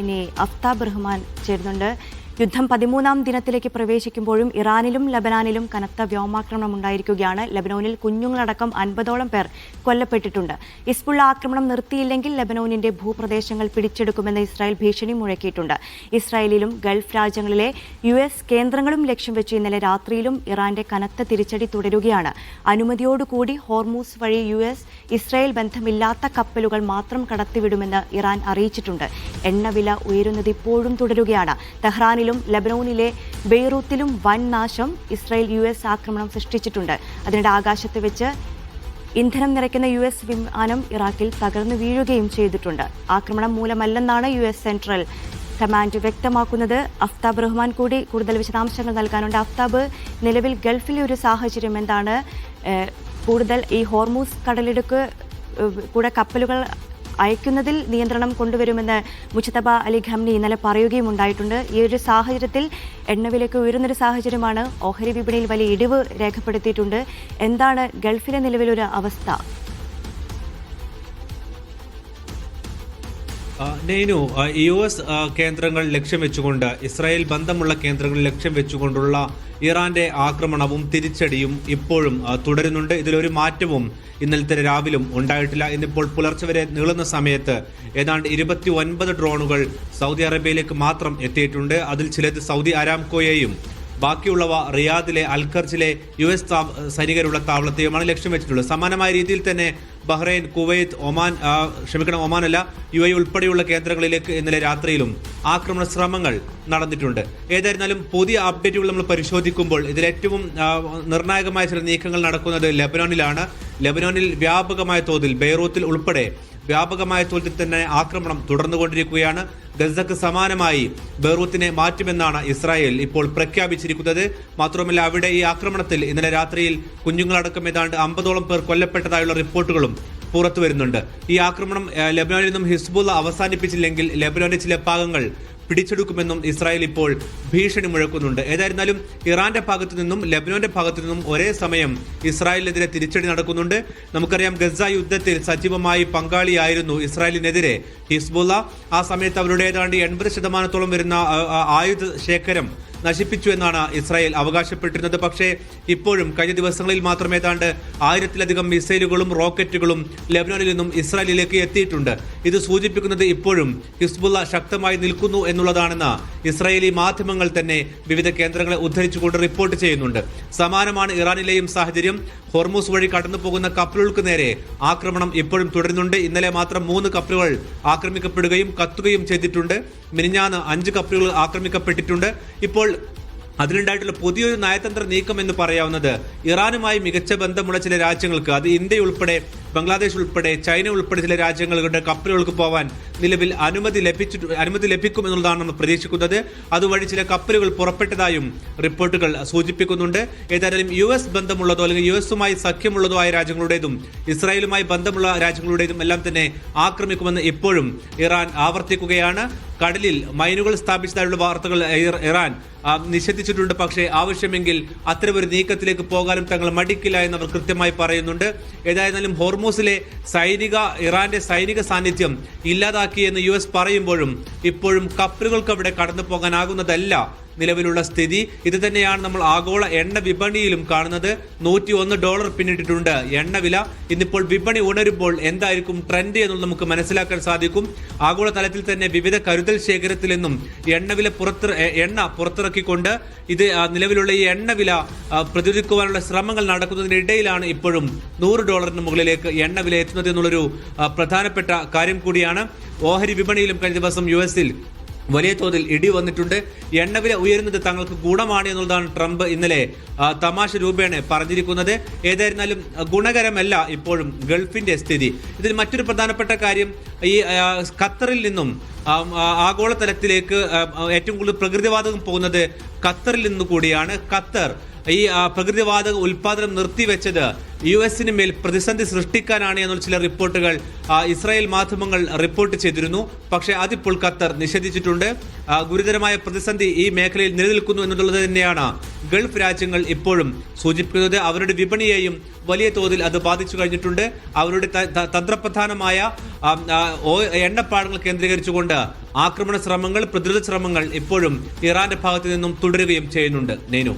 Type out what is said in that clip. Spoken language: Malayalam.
ഇനി അഫ്താബ് റഹ്മാൻ ചേരുന്നുണ്ട്. യുദ്ധം 13ാം ദിനത്തിലേക്ക് പ്രവേശിക്കുമ്പോഴും ഇറാനിലും ലബനാനിലും കനത്ത വ്യോമാക്രമണം ഉണ്ടായിരിക്കുകയാണ്. ലബനോനിൽ കുഞ്ഞുങ്ങളടക്കം 50ഓളം പേർ കൊല്ലപ്പെട്ടിട്ടുണ്ട്. ഹിസ്ബുള്ള ആക്രമണം നിർത്തിയില്ലെങ്കിൽ ലബനോനിന്റെ ഭൂപ്രദേശങ്ങൾ പിടിച്ചെടുക്കുമെന്ന് ഇസ്രായേൽ ഭീഷണി മുഴക്കിയിട്ടുണ്ട്. ഇസ്രായേലിലും ഗൾഫ് രാജ്യങ്ങളിലെ US കേന്ദ്രങ്ങളും ലക്ഷ്യം വെച്ച് ഇന്നലെ രാത്രിയിലും ഇറാന്റെ കനത്ത തിരിച്ചടി തുടരുകയാണ്. അനുമതിയോടുകൂടി ഹോർമൂസ് വഴി US ഇസ്രായേൽ ബന്ധമില്ലാത്ത കപ്പലുകൾ മാത്രം കടത്തിവിടുമെന്ന് ഇറാൻ അറിയിച്ചിട്ടുണ്ട്. എണ്ണവില ഉയരുന്നത് ഇപ്പോഴും തുടരുകയാണ്. തെഹ്റാനിലും ലബനോനിലെ ബെയ്റൂത്തിലും വൻ നാശം ഇസ്രായേൽ US ആക്രമണം സൃഷ്ടിച്ചിട്ടുണ്ട്. അതിനിടെ ആകാശത്ത് വെച്ച് ഇന്ധനം നിറയ്ക്കുന്ന US വിമാനം ഇറാഖിൽ തകർന്നു വീഴുകയും ചെയ്തിട്ടുണ്ട്. ആക്രമണം മൂലമല്ലെന്നാണ് US സെൻട്രൽ കമാൻഡ് വ്യക്തമാക്കുന്നത്. അഫ്താബ് റഹ്മാൻ കൂടി കൂടുതൽ വിശദാംശങ്ങൾ നൽകാനുണ്ട്. അഫ്താബ്, നിലവിൽ ഗൾഫിലെ ഒരു സാഹചര്യം എന്താണ്? കൂടുതൽ ഈ ഹോർമൂസ് കടലിടുക്ക് കൂടെ കപ്പലുകൾ അയക്കുന്നതിൽ നിയന്ത്രണം കൊണ്ടുവരുമെന്ന് മുജ്തബ അലി ഖംനി ഇന്നലെ പറയുകയും ഉണ്ടായിട്ടുണ്ട്. ഈ ഒരു സാഹചര്യത്തിൽ എണ്ണവിലയ്ക്ക് ഉയരുന്നൊരു സാഹചര്യമാണ്. ഓഹരി വിപണിയിൽ വലിയ ഇടിവ് രേഖപ്പെടുത്തിയിട്ടുണ്ട്. എന്താണ് ഗൾഫിലെ നിലവിലൊരു അവസ്ഥ? നെയ്നു, US കേന്ദ്രങ്ങൾ ലക്ഷ്യം വെച്ചുകൊണ്ട്, ഇസ്രായേൽ ബന്ധമുള്ള കേന്ദ്രങ്ങൾ ലക്ഷ്യം വെച്ചുകൊണ്ടുള്ള ഇറാന്റെ ആക്രമണവും തിരിച്ചടിയും ഇപ്പോഴും തുടരുന്നുണ്ട്. ഇതിലൊരു മാറ്റവും ഇന്നലത്തെ രാവിലും ഉണ്ടായിട്ടില്ല. ഇന്നിപ്പോൾ പുലർച്ചെ വരെ നീളുന്ന സമയത്ത് ഏതാണ്ട് 29 ഡ്രോണുകൾ സൗദി അറേബ്യയിലേക്ക് മാത്രം എത്തിയിട്ടുണ്ട്. അതിൽ ചിലത് സൗദി അരാംകോയെയും ബാക്കിയുള്ളവ റിയാദിലെ അൽഖർജിലെ US സൈനികരുള്ള താവളത്തെയുമാണ് ലക്ഷ്യം വെച്ചിട്ടുള്ളത്. സമാനമായ രീതിയിൽ തന്നെ ബഹ്റൈൻ, കുവൈത്ത്, ഒമാനല്ല UAE ഉൾപ്പെടെയുള്ള കേന്ദ്രങ്ങളിലേക്ക് ഇന്നലെ രാത്രിയിലും ആക്രമണ ശ്രമങ്ങൾ നടന്നിട്ടുണ്ട്. ഏതായിരുന്നാലും പുതിയ അപ്ഡേറ്റുകൾ നമ്മൾ പരിശോധിക്കുമ്പോൾ ഇതിലേറ്റവും നിർണായകമായ ചില നീക്കങ്ങൾ നടക്കുന്നത് ലബനോനിലാണ്. ലബനോനിൽ വ്യാപകമായ തോതിൽ, ബെയ്റൂത്തിൽ ഉൾപ്പെടെ വ്യാപകമായ തോതിൽ തന്നെ ആക്രമണം തുടർന്നുകൊണ്ടിരിക്കുകയാണ്. ഗസക്ക് സമാനമായി ബെയ്റൂത്തിനെ മാറ്റുമെന്നാണ് ഇസ്രായേൽ ഇപ്പോൾ പ്രഖ്യാപിച്ചിരിക്കുന്നത്. മാത്രമല്ല, അവിടെ ഈ ആക്രമണത്തിൽ ഇന്നലെ രാത്രിയിൽ കുഞ്ഞുങ്ങളടക്കം ഏതാണ്ട് 50ഓളം പേർ കൊല്ലപ്പെട്ടതായുള്ള റിപ്പോർട്ടുകളും പുറത്തു വരുന്നുണ്ട്. ഈ ആക്രമണം ലബനോനിൽ നിന്നും ഹിസ്ബുള്ള അവസാനിപ്പിച്ചില്ലെങ്കിൽ ലബനോന്റെ ചില ഭാഗങ്ങൾ പിടിച്ചെടുക്കുമെന്നും ഇസ്രായേൽ ഇപ്പോൾ ഭീഷണി മുഴക്കുന്നുണ്ട്. ഏതായിരുന്നാലും ഇറാന്റെ ഭാഗത്തു നിന്നും ലബനോന്റെ ഭാഗത്തു നിന്നും ഒരേ സമയം ഇസ്രായേലിനെതിരെ തിരിച്ചടി നടക്കുന്നുണ്ട്. നമുക്കറിയാം, ഗസ യുദ്ധത്തിൽ സജീവമായി പങ്കാളിയായിരുന്നു ഇസ്രായേലിനെതിരെ ഹിസ്ബുള്ള. ആ സമയത്ത് അവരുടെ ഏതാണ്ട് 80% വരുന്ന ആയുധ ശേഖരം നശിപ്പിച്ചു എന്നാണ് ഇസ്രായേൽ അവകാശപ്പെട്ടിരുന്നത്. പക്ഷേ ഇപ്പോഴും കഴിഞ്ഞ ദിവസങ്ങളിൽ മാത്രം ഏതാണ്ട് 1000-ലധികം മിസൈലുകളും റോക്കറ്റുകളും ലബനോനിൽ നിന്നും ഇസ്രായേലിലേക്ക് എത്തിയിട്ടുണ്ട്. ഇത് സൂചിപ്പിക്കുന്നത് ഇപ്പോഴും ഹിസ്ബുള്ള ശക്തമായി നിൽക്കുന്നു എന്നുള്ളതാണെന്ന് ഇസ്രായേലി മാധ്യമങ്ങൾ തന്നെ വിവിധ കേന്ദ്രങ്ങളെ ഉദ്ധരിച്ചുകൊണ്ട് റിപ്പോർട്ട് ചെയ്യുന്നുണ്ട്. സമാനമാണ് ഇറാനിലെയും സാഹചര്യം. ഹോർമൂസ് വഴി കടന്നു പോകുന്ന കപ്പലുകൾക്ക് നേരെ ആക്രമണം ഇപ്പോഴും തുടരുന്നുണ്ട്. ഇന്നലെ മാത്രം 3 കപ്പലുകൾ ആക്രമിക്കപ്പെടുകയും കത്തുകയും ചെയ്തിട്ടുണ്ട്. മിനിഞ്ഞാന്ന് 5 കപ്പലുകൾ ആക്രമിക്കപ്പെട്ടിട്ടുണ്ട്. ഇപ്പോൾ അതിലുണ്ടായിട്ടുള്ള പുതിയൊരു നയതന്ത്ര നീക്കം എന്ന് പറയാവുന്നത് ഇറാനുമായി മികച്ച ബന്ധമുള്ള ചില രാജ്യങ്ങൾക്ക്, അത് ഇന്ത്യ ഉൾപ്പെടെ, ബംഗ്ലാദേശ് ഉൾപ്പെടെ, ചൈന ഉൾപ്പെടെ ചില രാജ്യങ്ങളുടെ കപ്പലുകൾക്ക് പോകാൻ നിലവിൽ അനുമതി ലഭിക്കും എന്നുള്ളതാണ് നമ്മൾ പ്രതീക്ഷിക്കുന്നത്. അതുവഴി ചില കപ്പലുകൾ പുറപ്പെട്ടതായും റിപ്പോർട്ടുകൾ സൂചിപ്പിക്കുന്നുണ്ട്. ഏതായാലും US ബന്ധമുള്ളതോ അല്ലെങ്കിൽ US-ഉമായി സഖ്യമുള്ളതോ ആയ രാജ്യങ്ങളുടേതും ഇസ്രായേലുമായി ബന്ധമുള്ള രാജ്യങ്ങളുടേതും എല്ലാം തന്നെ ആക്രമിക്കുമെന്ന് ഇപ്പോഴും ഇറാൻ ആവർത്തിക്കുകയാണ്. കടലിൽ മൈനുകൾ സ്ഥാപിച്ചതായുള്ള വാർത്തകൾ ഇറാൻ നിഷേധിച്ചിട്ടുണ്ട്. പക്ഷേ ആവശ്യമെങ്കിൽ അത്തരമൊരു നീക്കത്തിലേക്ക് പോകാനും തങ്ങൾ മടിക്കില്ല എന്നവർ കൃത്യമായി പറയുന്നുണ്ട്. ഏതായിരുന്നാലും ഹോർമൂസിലെ ഇറാന്റെ സൈനിക സാന്നിധ്യം ഇല്ലാതാക്കിയെന്ന് US പറയുമ്പോഴും ഇപ്പോഴും കപ്പലുകൾക്ക് അവിടെ കടന്നു പോകാനാകുന്നതല്ല നിലവിലുള്ള സ്ഥിതി. ഇത് തന്നെയാണ് നമ്മൾ ആഗോള എണ്ണ വിപണിയിലും കാണുന്നത്. $101 പിന്നിട്ടിട്ടുണ്ട് എണ്ണവില. ഇന്നിപ്പോൾ വിപണി ഉണരുമ്പോൾ എന്തായിരിക്കും ട്രെൻഡ് എന്നുള്ളത് നമുക്ക് മനസ്സിലാക്കാൻ സാധിക്കും. ആഗോള തലത്തിൽ തന്നെ വിവിധ കരുതൽ ശേഖരത്തിൽ നിന്നും എണ്ണ പുറത്തിറക്കിക്കൊണ്ട് ഇത് നിലവിലുള്ള ഈ എണ്ണവില പ്രതിരോധിക്കുവാനുള്ള ശ്രമങ്ങൾ നടക്കുന്നതിനിടയിലാണ് ഇപ്പോഴും $100 മുകളിലേക്ക് എണ്ണവില എത്തുന്നത് എന്നുള്ളൊരു പ്രധാനപ്പെട്ട കാര്യം കൂടിയാണ്. ഓഹരി വിപണിയിലും കഴിഞ്ഞ ദിവസം US-ൽ വലിയ തോതിൽ ഇടി വന്നിട്ടുണ്ട്. എണ്ണവില ഉയരുന്നത് തങ്ങൾക്ക് ഗുണമാണ് എന്നുള്ളതാണ് ട്രംപ് ഇന്നലെ തമാശ രൂപേണ പറഞ്ഞിരിക്കുന്നത്. ഏതായിരുന്നാലും ഗുണകരമല്ല ഇപ്പോഴും ഗൾഫിന്റെ സ്ഥിതി. ഇതിൽ മറ്റൊരു പ്രധാനപ്പെട്ട കാര്യം, ഈ ഖത്തറിൽ നിന്നും ആഗോളതലത്തിലേക്ക് ഏറ്റവും കൂടുതൽ പ്രകൃതിവാതകം പോകുന്നത് ഖത്തറിൽ നിന്ന് കൂടിയാണ്. ഖത്തർ ഈ പ്രകൃതിവാതക ഉൽപാദനം നിർത്തിവെച്ചത് US മേൽ പ്രതിസന്ധി സൃഷ്ടിക്കാനാണ് എന്നുള്ള ചില റിപ്പോർട്ടുകൾ ഇസ്രായേൽ മാധ്യമങ്ങൾ റിപ്പോർട്ട് ചെയ്തിരുന്നു. പക്ഷേ അതിപ്പോൾ ഖത്തർ നിഷേധിച്ചിട്ടുണ്ട്. ഗുരുതരമായ പ്രതിസന്ധി ഈ മേഖലയിൽ നിലനിൽക്കുന്നു എന്നുള്ളത് തന്നെയാണ് ഗൾഫ് രാജ്യങ്ങൾ ഇപ്പോഴും സൂചിപ്പിക്കുന്നത്. അവരുടെ വിപണിയെയും വലിയ തോതിൽ അത് ബാധിച്ചു കഴിഞ്ഞിട്ടുണ്ട്. അവരുടെ തന്ത്രപ്രധാനമായ എണ്ണപ്പാടങ്ങൾ കേന്ദ്രീകരിച്ചുകൊണ്ട് ആക്രമണ ശ്രമങ്ങൾ, പ്രതിരോധ ശ്രമങ്ങൾ ഇപ്പോഴും ഇറാന്റെ ഭാഗത്തു നിന്നും തുടരുകയും ചെയ്യുന്നുണ്ട്. നേനു.